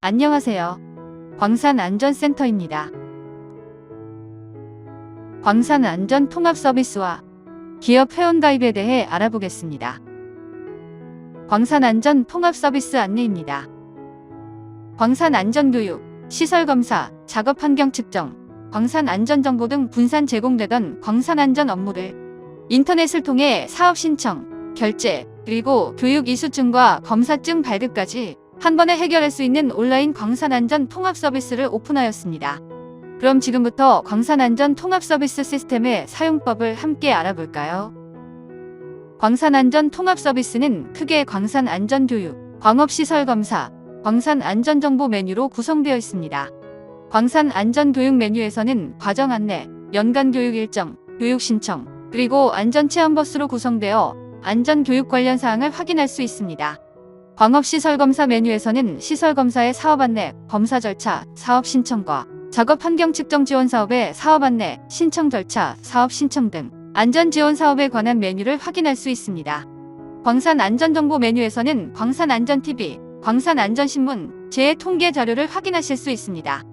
안녕하세요. 광산안전센터입니다. 광산안전통합서비스와 기업 회원가입에 대해 알아보겠습니다. 광산안전통합서비스 안내입니다. 광산안전교육, 시설검사, 작업환경 측정, 광산안전정보 등 분산 제공되던 광산안전 업무를 인터넷을 통해 사업신청, 결제, 그리고 교육 이수증과 검사증 발급까지 한 번에 해결할 수 있는 온라인 광산안전 통합 서비스를 오픈하였습니다. 그럼 지금부터 광산안전 통합 서비스 시스템의 사용법을 함께 알아볼까요? 광산안전 통합 서비스는 크게 광산안전교육, 광업시설검사, 광산안전정보 메뉴로 구성되어 있습니다. 광산안전교육 메뉴에서는 과정 안내, 연간교육 일정, 교육 신청, 그리고 안전체험버스로 구성되어 안전교육 관련 사항을 확인할 수 있습니다. 광업시설검사 메뉴에서는 시설검사의 사업 안내, 검사 절차, 사업 신청과 작업 환경 측정 지원 사업의 사업 안내, 신청 절차, 사업 신청 등 안전 지원 사업에 관한 메뉴를 확인할 수 있습니다. 광산안전정보 메뉴에서는 광산안전TV, 광산안전신문, 재해 통계 자료를 확인하실 수 있습니다.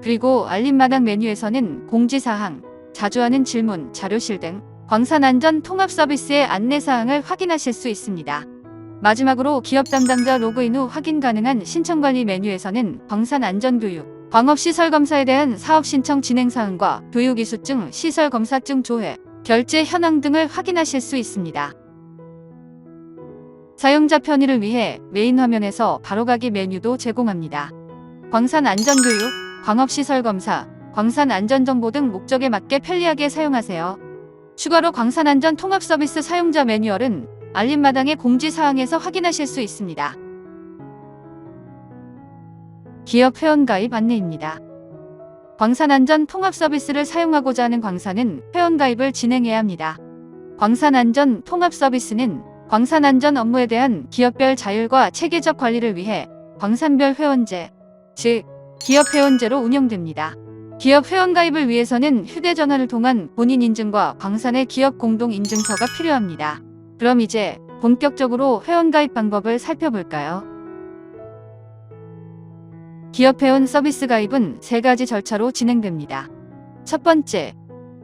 그리고 알림마당 메뉴에서는 공지사항, 자주 하는 질문, 자료실 등 광산안전 통합 서비스의 안내사항을 확인하실 수 있습니다. 마지막으로 기업 담당자 로그인 후 확인 가능한 신청관리 메뉴에서는 광산안전교육, 광업시설검사에 대한 사업신청 진행사항과 교육이수증, 시설검사증 조회, 결제 현황 등을 확인하실 수 있습니다. 사용자 편의를 위해 메인 화면에서 바로가기 메뉴도 제공합니다. 광산안전교육, 광업시설검사, 광산안전정보 등 목적에 맞게 편리하게 사용하세요. 추가로 광산안전 통합 서비스 사용자 매뉴얼은 알림마당의 공지사항에서 확인하실 수 있습니다. 기업 회원가입 안내입니다. 광산안전 통합 서비스를 사용하고자 하는 광산은 회원가입을 진행해야 합니다. 광산안전 통합 서비스는 광산안전 업무에 대한 기업별 자율과 체계적 관리를 위해 광산별 회원제, 즉 기업 회원제로 운영됩니다. 기업 회원가입을 위해서는 휴대전화를 통한 본인 인증과 광산의 기업 공동인증서가 필요합니다. 그럼 이제 본격적으로 회원가입 방법을 살펴볼까요? 기업 회원 서비스 가입은 세 가지 절차로 진행됩니다. 첫 번째,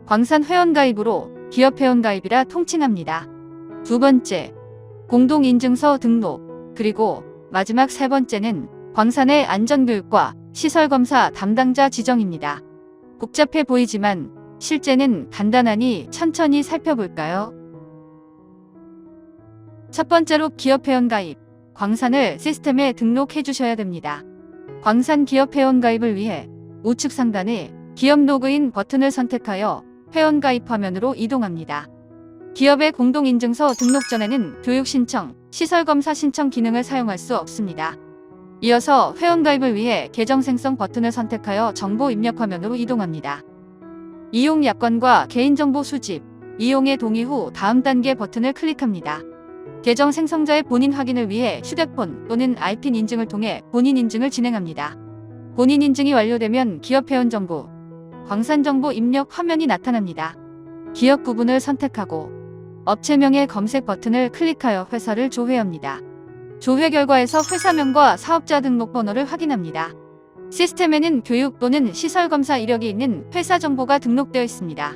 광산 회원가입으로 기업 회원가입이라 통칭합니다. 두 번째, 공동인증서 등록, 그리고 마지막 세 번째는 광산의 안전교육과 시설검사 담당자 지정입니다. 복잡해 보이지만 실제는 간단하니 천천히 살펴볼까요? 첫 번째로 기업 회원가입, 광산을 시스템에 등록해 주셔야 됩니다. 광산 기업 회원가입을 위해 우측 상단에 기업 로그인 버튼을 선택하여 회원가입 화면으로 이동합니다. 기업의 공동인증서 등록 전에는 교육 신청, 시설검사 신청 기능을 사용할 수 없습니다. 이어서 회원가입을 위해 계정 생성 버튼을 선택하여 정보 입력 화면으로 이동합니다. 이용 약관과 개인정보 수집, 이용에 동의 후 다음 단계 버튼을 클릭합니다. 계정 생성자의 본인 확인을 위해 휴대폰 또는 아이핀 인증을 통해 본인 인증을 진행합니다. 본인 인증이 완료되면 기업 회원 정보, 광산 정보 입력 화면이 나타납니다. 기업 구분을 선택하고 업체명의 검색 버튼을 클릭하여 회사를 조회합니다. 조회 결과에서 회사명과 사업자 등록번호를 확인합니다. 시스템에는 교육 또는 시설검사 이력이 있는 회사 정보가 등록되어 있습니다.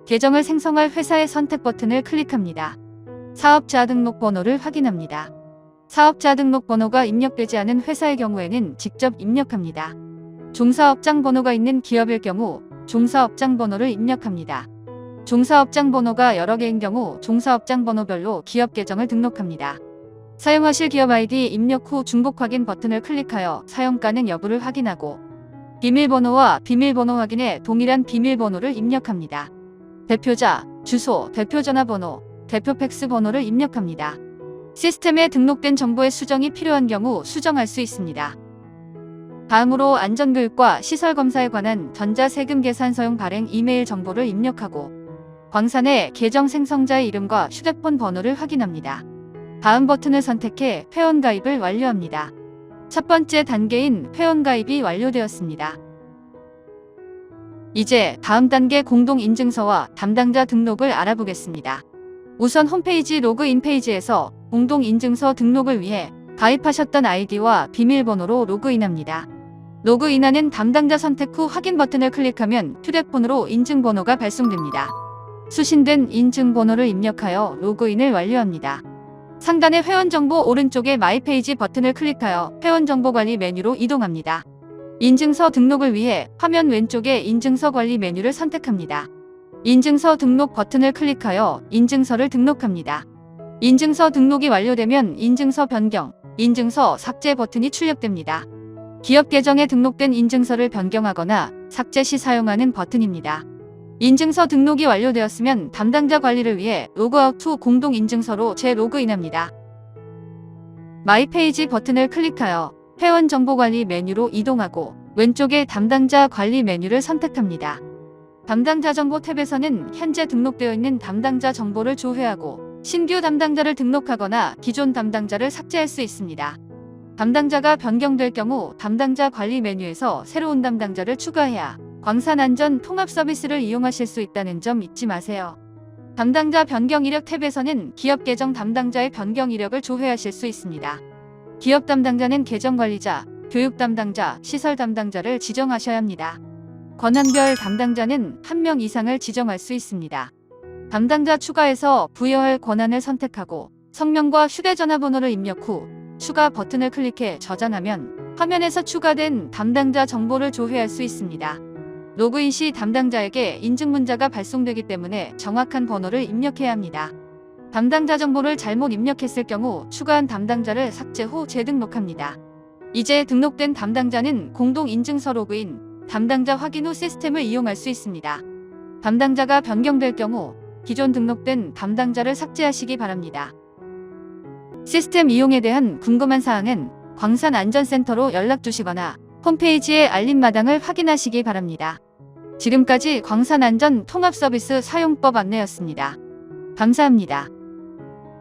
계정을 생성할 회사의 선택 버튼을 클릭합니다. 사업자 등록번호를 확인합니다. 사업자 등록번호가 입력되지 않은 회사의 경우에는 직접 입력합니다. 종사업장 번호가 있는 기업일 경우 종사업장 번호를 입력합니다. 종사업장 번호가 여러 개인 경우 종사업장 번호별로 기업 계정을 등록합니다. 사용하실 기업 아이디 입력 후 중복 확인 버튼을 클릭하여 사용 가능 여부를 확인하고 비밀번호와 비밀번호 확인에 동일한 비밀번호를 입력합니다. 대표자, 주소, 대표 전화번호, 대표 팩스 번호를 입력합니다. 시스템에 등록된 정보의 수정이 필요한 경우 수정할 수 있습니다. 다음으로 안전교육과 시설검사에 관한 전자세금 계산서용 발행 이메일 정보를 입력하고 광산의 계정 생성자의 이름과 휴대폰 번호를 확인합니다. 다음 버튼을 선택해 회원가입을 완료합니다. 첫 번째 단계인 회원가입이 완료되었습니다. 이제 다음 단계 공동인증서와 담당자 등록을 알아보겠습니다. 우선 홈페이지 로그인 페이지에서 공동인증서 등록을 위해 가입하셨던 아이디와 비밀번호로 로그인합니다. 로그인하는 담당자 선택 후 확인 버튼을 클릭하면 휴대폰으로 인증번호가 발송됩니다. 수신된 인증번호를 입력하여 로그인을 완료합니다. 상단의 회원정보 오른쪽에 마이페이지 버튼을 클릭하여 회원정보관리 메뉴로 이동합니다. 인증서 등록을 위해 화면 왼쪽에 인증서 관리 메뉴를 선택합니다. 인증서 등록 버튼을 클릭하여 인증서를 등록합니다. 인증서 등록이 완료되면 인증서 변경, 인증서 삭제 버튼이 출력됩니다. 기업 계정에 등록된 인증서를 변경하거나 삭제 시 사용하는 버튼입니다. 인증서 등록이 완료되었으면 담당자 관리를 위해 로그아웃 후 공동 인증서로 재로그인합니다. 마이페이지 버튼을 클릭하여 회원 정보관리 메뉴로 이동하고 왼쪽에 담당자 관리 메뉴를 선택합니다. 담당자 정보 탭에서는 현재 등록되어 있는 담당자 정보를 조회하고 신규 담당자를 등록하거나 기존 담당자를 삭제할 수 있습니다. 담당자가 변경될 경우 담당자 관리 메뉴에서 새로운 담당자를 추가해야 광산안전 통합 서비스를 이용하실 수 있다는 점 잊지 마세요. 담당자 변경 이력 탭에서는 기업 계정 담당자의 변경 이력을 조회하실 수 있습니다. 기업 담당자는 계정 관리자, 교육 담당자, 시설 담당자를 지정하셔야 합니다. 권한별 담당자는 1명 이상을 지정할 수 있습니다. 담당자 추가에서 부여할 권한을 선택하고 성명과 휴대전화번호를 입력 후 추가 버튼을 클릭해 저장하면 화면에서 추가된 담당자 정보를 조회할 수 있습니다. 로그인 시 담당자에게 인증 문자가 발송되기 때문에 정확한 번호를 입력해야 합니다. 담당자 정보를 잘못 입력했을 경우 추가한 담당자를 삭제 후 재등록합니다. 이제 등록된 담당자는 공동 인증서 로그인, 담당자 확인 후 시스템을 이용할 수 있습니다. 담당자가 변경될 경우 기존 등록된 담당자를 삭제하시기 바랍니다. 시스템 이용에 대한 궁금한 사항은 광산안전센터로 연락 주시거나 홈페이지의 알림마당을 확인하시기 바랍니다. 지금까지 광산안전 통합서비스 사용법 안내였습니다. 감사합니다.